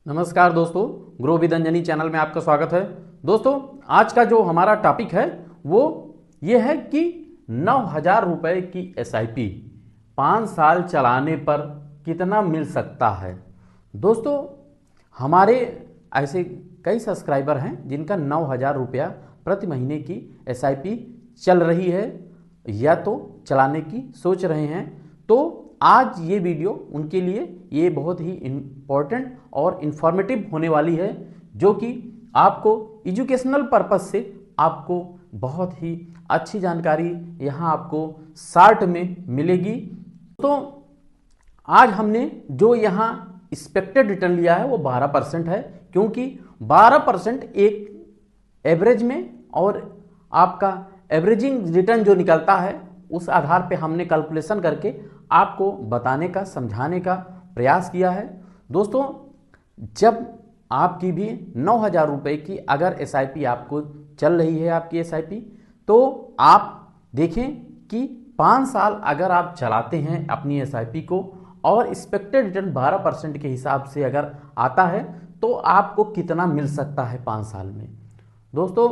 नमस्कार दोस्तों, grow with Anjani channel में आपका स्वागत है। दोस्तों, आज का जो हमारा टॉपिक है वो ये है कि 9,000 रुपये की SIP 5 साल चलाने पर कितना मिल सकता है। दोस्तों, हमारे ऐसे कई सब्सक्राइबर हैं जिनका 9,000 रुपया प्रति महीने की SIP चल रही है या तो चलाने की सोच रहे हैं। तो आज ये वीडियो उनके लिए ये बहुत ही इम्पोर्टेंट और इन्फॉर्मेटिव होने वाली है, जो कि आपको एजुकेशनल पर्पस से आपको बहुत ही अच्छी जानकारी यहाँ आपको शार्ट में मिलेगी। तो आज हमने जो यहाँ एक्सपेक्टेड रिटर्न लिया है वो 12% है, क्योंकि 12% एक एवरेज में और आपका एवरेजिंग रिटर्न जो निकलता है उस आधार पे हमने कैलकुलेशन करके आपको बताने का, समझाने का प्रयास किया है। दोस्तों, जब आपकी भी 9,000 रुपये की अगर SIP आपको चल रही है आपकी SIP, तो आप देखें कि 5 साल अगर आप चलाते हैं अपनी SIP को और एक्सपेक्टेड रिटर्न 12% के हिसाब से अगर आता है तो आपको कितना मिल सकता है 5 साल में। दोस्तों,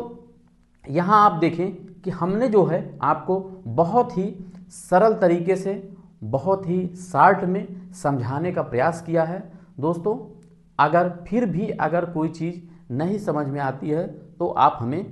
यहाँ आप देखें कि हमने जो है आपको बहुत ही सरल तरीके से, बहुत ही शार्ट में समझाने का प्रयास किया है। दोस्तों, अगर फिर भी अगर कोई चीज़ नहीं समझ में आती है तो आप हमें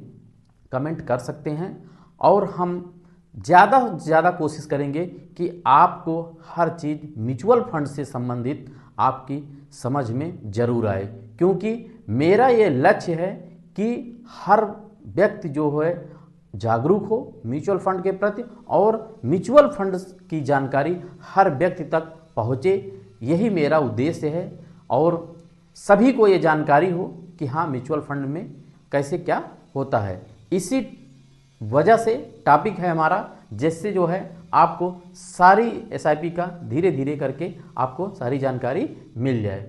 कमेंट कर सकते हैं और हम ज़्यादा से ज़्यादा कोशिश करेंगे कि आपको हर चीज़ म्यूचुअल फंड से संबंधित आपकी समझ में ज़रूर आए, क्योंकि मेरा ये लक्ष्य है कि हर व्यक्ति जो है जागरूक हो म्यूचुअल फंड के प्रति और म्यूचुअल फंड की जानकारी हर व्यक्ति तक पहुँचे। यही मेरा उद्देश्य है और सभी को ये जानकारी हो कि हाँ, म्यूचुअल फंड में कैसे क्या होता है। इसी वजह से टॉपिक है हमारा, जिससे जो है आपको सारी SIP का धीरे धीरे करके आपको सारी जानकारी मिल जाए।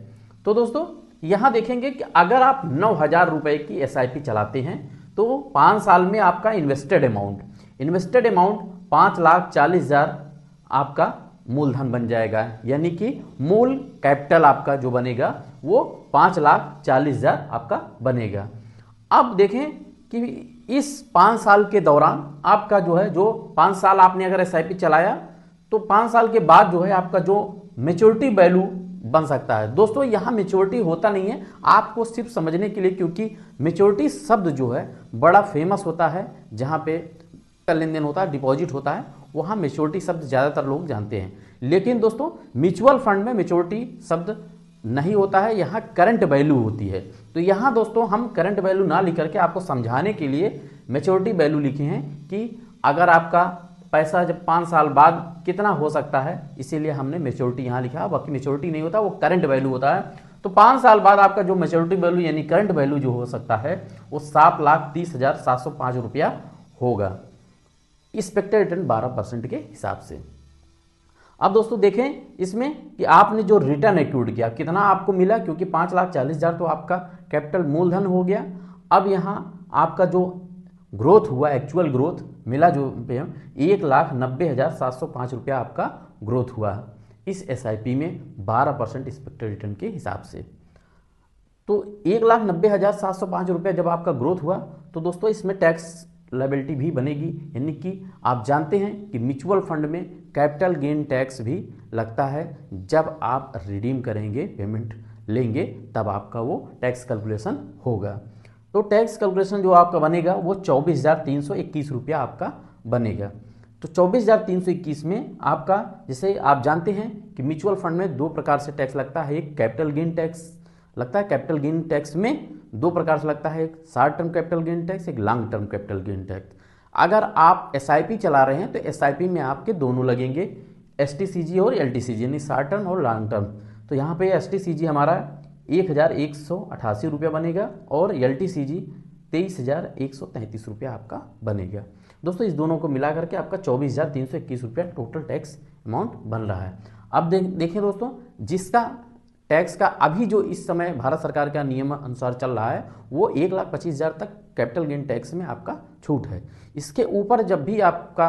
तो दोस्तों, यहाँ देखेंगे कि अगर आप 9,000 रुपये की SIP चलाते हैं तो 5 साल में आपका इन्वेस्टेड अमाउंट 5,40,000 आपका मूलधन बन जाएगा, यानी कि मूल कैपिटल आपका जो बनेगा वो 5,40,000 आपका बनेगा। अब देखें कि इस 5 साल के दौरान आपका जो है, जो 5 साल आपने अगर SIP चलाया तो 5 साल के बाद जो है आपका जो मैच्योरिटी वैल्यू बन सकता है। दोस्तों, यहाँ मैच्योरिटी होता नहीं है, आपको सिर्फ समझने के लिए, क्योंकि मैच्योरिटी शब्द जो है बड़ा फेमस होता है, जहाँ पे लेन देन होता है, डिपॉजिट होता है, वहाँ मैच्योरिटी शब्द ज़्यादातर लोग जानते हैं। लेकिन दोस्तों, म्यूचुअल फंड में मैच्योरिटी शब्द नहीं होता है, यहाँ करंट वैल्यू होती है। तो यहाँ दोस्तों हम करंट वैल्यू ना लिख करके आपको समझाने के लिए मैच्योरिटी वैल्यू लिखे हैं कि अगर आपका पैसा जब 5 साल बाद कितना हो सकता है, इसीलिए हमने मैच्योरिटी यहाँ लिखा। बाकी मैच्योरिटी नहीं होता, वो करंट वैल्यू होता है। तो 5 साल बाद आपका जो मैच्योरिटी वैल्यू यानी करंट वैल्यू जो हो सकता है वो 7,30,705 रुपया होगा, एक्सपेक्टेड रिटर्न 12% के हिसाब से। अब दोस्तों देखें इसमें कि आपने जो रिटर्न एक्यूड किया कितना आपको मिला, क्योंकि 5,40,000 तो आपका कैपिटल मूलधन हो गया। अब यहाँ आपका जो ग्रोथ हुआ, एक्चुअल ग्रोथ मिला जो 1,90,705 रुपया आपका ग्रोथ हुआ इस SIP में 12% एक्सपेक्टेड रिटर्न के हिसाब से। तो 1,90,705 रुपया जब आपका ग्रोथ हुआ तो दोस्तों इसमें टैक्स लायबिलिटी भी बनेगी, यानी कि आप जानते हैं कि म्यूचुअल फंड में कैपिटल गेन टैक्स भी लगता है। जब आप रिडीम करेंगे, पेमेंट लेंगे, तब आपका वो टैक्स कैलकुलेशन होगा। तो टैक्स कैलकुलेशन जो आपका बनेगा वो 24,321 रुपया आपका बनेगा। तो 24,321 में आपका, जैसे आप जानते हैं कि म्यूचुअल फंड में 2 प्रकार से टैक्स लगता है। एक कैपिटल गेन टैक्स लगता है, कैपिटल गेन टैक्स में 2 प्रकार से लगता है, एक short term capital gain tax, एक long term capital gain tax. अगर आप SIP चला रहे हैं तो SIP में आपके दोनों लगेंगे, STCG और LTCG, यानी शॉर्ट टर्म और लॉन्ग टर्म। तो यहाँ पे STCG हमारा 1,188 रुपया बनेगा और LTCG 23,133 रुपया आपका बनेगा। दोस्तों, इस दोनों को मिला करके आपका 24,321 रुपया टोटल टैक्स अमाउंट बन रहा है। अब देखें दोस्तों, जिसका टैक्स का अभी जो इस समय भारत सरकार का नियम अनुसार चल रहा है वो 1,25,000 तक कैपिटल गेन टैक्स में आपका छूट है। इसके ऊपर जब भी आपका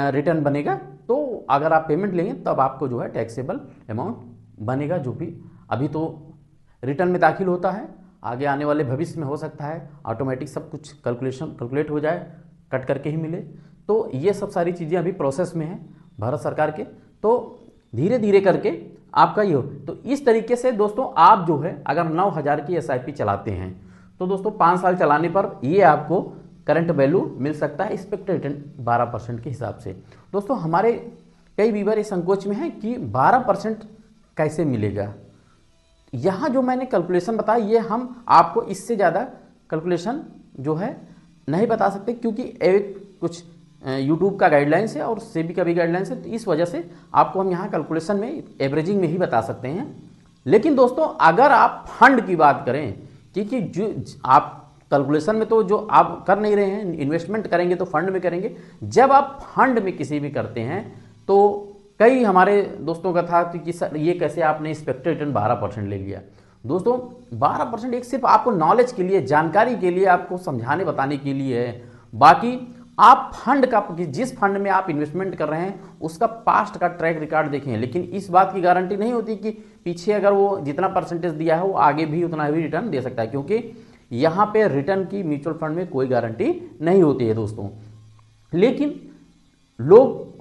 रिटर्न बनेगा तो अगर आप पेमेंट लेंगे तब आपको जो है टैक्सेबल अमाउंट बनेगा, जो भी अभी तो रिटर्न में दाखिल होता है, आगे आने वाले भविष्य में हो सकता है ऑटोमेटिक सब कुछ कैलकुलेट हो जाए, कट करके ही मिले। तो ये सब सारी चीज़ें अभी प्रोसेस में हैं भारत सरकार के, तो धीरे धीरे करके आपका ये हो। तो इस तरीके से दोस्तों आप जो है अगर 9,000 की SIP चलाते हैं तो दोस्तों 5 साल चलाने पर ये आपको करंट वैल्यू मिल सकता है एक्सपेक्टेड रिटर्न 12% के हिसाब से। दोस्तों हमारे कई व्यूअर इस संकोच में है कि 12% कैसे मिलेगा। यहाँ जो मैंने कैलकुलेशन बताया ये हम आपको इससे ज़्यादा कैलकुलेशन जो है नहीं बता सकते, क्योंकि एक कुछ यूट्यूब का गाइडलाइंस है और सेबी का भी गाइडलाइंस है, तो इस वजह से आपको हम यहाँ कैलकुलेशन में एवरेजिंग में ही बता सकते हैं। लेकिन दोस्तों अगर आप फंड की बात करें, क्योंकि जो आप कैलकुलेशन में तो जो आप कर नहीं रहे हैं, इन्वेस्टमेंट करेंगे तो फंड में करेंगे। जब आप फंड में किसी भी करते हैं तो कई हमारे दोस्तों का था कि सर ये कैसे आपने एक्सपेक्टेड रिटर्न 12% ले लिया। दोस्तों 12% एक सिर्फ आपको नॉलेज के लिए, जानकारी के लिए, आपको समझाने बताने के लिए है। बाकी आप फंड का, जिस फंड में आप इन्वेस्टमेंट कर रहे हैं उसका पास्ट का ट्रैक रिकॉर्ड देखें। लेकिन इस बात की गारंटी नहीं होती कि पीछे अगर वो जितना परसेंटेज दिया है वो आगे भी उतना ही रिटर्न दे सकता है, क्योंकि यहाँ पे रिटर्न की म्यूचुअल फंड में कोई गारंटी नहीं होती है दोस्तों। लेकिन लोग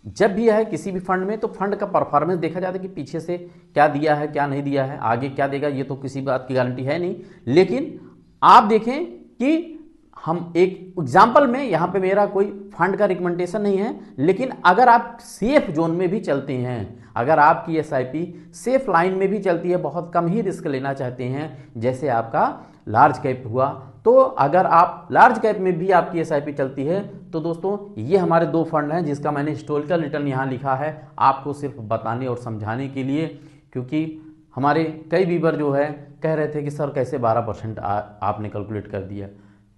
जब भी है किसी भी फंड में, तो फंड का परफॉर्मेंस देखा जाता है कि पीछे से क्या दिया है, क्या नहीं दिया है, आगे क्या देगा, ये तो किसी बात की गारंटी है नहीं। लेकिन आप देखें कि हम एक एग्जाम्पल में, यहाँ पे मेरा कोई फंड का रिकमेंडेशन नहीं है, लेकिन अगर आप सेफ जोन में भी चलते हैं, अगर आपकी SIP सेफ लाइन में भी चलती है, बहुत कम ही रिस्क लेना चाहते हैं, जैसे आपका लार्ज कैप हुआ, तो अगर आप लार्ज कैप में भी आपकी SIP चलती है तो दोस्तों ये हमारे 2 फंड हैं जिसका मैंने हिस्टोरिकल रिटर्न यहाँ लिखा है आपको सिर्फ बताने और समझाने के लिए, क्योंकि हमारे कई व्यूअर जो है कह रहे थे कि सर कैसे 12% आपने कैलकुलेट कर दिया,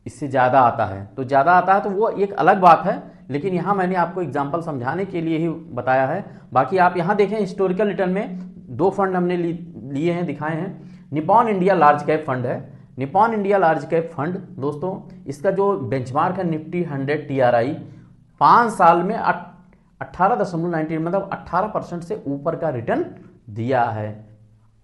इससे ज़्यादा आता है। तो ज़्यादा आता है तो वो एक अलग बात है, लेकिन यहाँ मैंने आपको एग्जांपल समझाने के लिए ही बताया है। बाकी आप यहाँ देखें हिस्टोरिकल रिटर्न में 2 फंड हमने लिए हैं, दिखाए हैं। Nippon India large cap fund है। Nippon India large cap fund दोस्तों इसका जो बेंचमार्क है निफ्टी 100 TRI 5 साल में 18.19 मतलब 18% से ऊपर का रिटर्न दिया है।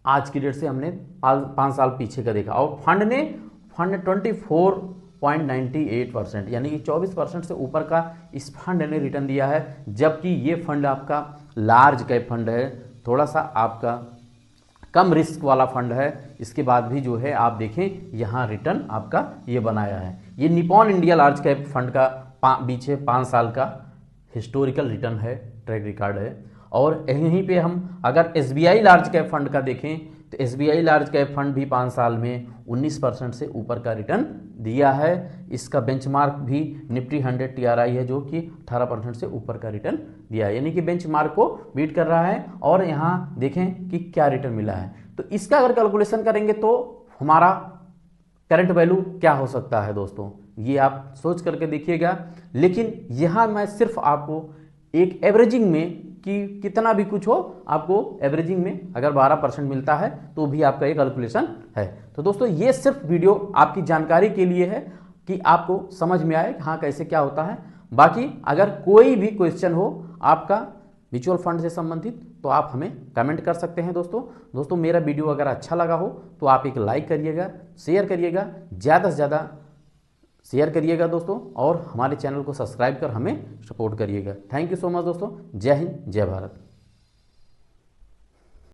आज की डेट से हमने 5 साल पीछे का देखा, और फंड ने 24.98% यानी कि 24% से ऊपर का इस फंड ने रिटर्न दिया है। जबकि ये फंड आपका लार्ज कैप फंड है, थोड़ा सा आपका कम रिस्क वाला फंड है। इसके बाद भी जो है आप देखें यहाँ रिटर्न आपका ये बनाया है। ये Nippon India large cap fund का पीछे 5 साल का हिस्टोरिकल रिटर्न है, ट्रैक रिकॉर्ड है। और यहीं पे हम अगर SBI लार्ज कैप फंड का देखें तो SBI लार्ज कैप फंड भी 5 साल में 19% से ऊपर का रिटर्न दिया है। इसका बेंचमार्क भी निफ्टी 100 TRI है जो कि 18% से ऊपर का रिटर्न दिया है, यानी कि बेंचमार्क को बीट कर रहा है। और यहाँ देखें कि क्या रिटर्न मिला है, तो इसका अगर कैलकुलेशन करेंगे तो हमारा करंट वैल्यू क्या हो सकता है दोस्तों, ये आप सोच करके देखिएगा। लेकिन यहाँ मैं सिर्फ आपको एक एवरेजिंग में कि कितना भी कुछ हो, आपको एवरेजिंग में अगर 12% मिलता है तो भी आपका ये कैलकुलेशन है। तो दोस्तों ये सिर्फ वीडियो आपकी जानकारी के लिए है कि आपको समझ में आए हाँ कैसे क्या होता है। बाकी अगर कोई भी क्वेश्चन हो आपका म्यूचुअल फंड से संबंधित तो आप हमें कमेंट कर सकते हैं दोस्तों मेरा वीडियो अगर अच्छा लगा हो तो आप एक लाइक करिएगा, शेयर करिएगा, ज़्यादा से ज़्यादा शेयर करिएगा दोस्तों, और हमारे चैनल को सब्सक्राइब कर हमें सपोर्ट करिएगा। थैंक यू सो मच दोस्तों। जय हिंद, जय भारत।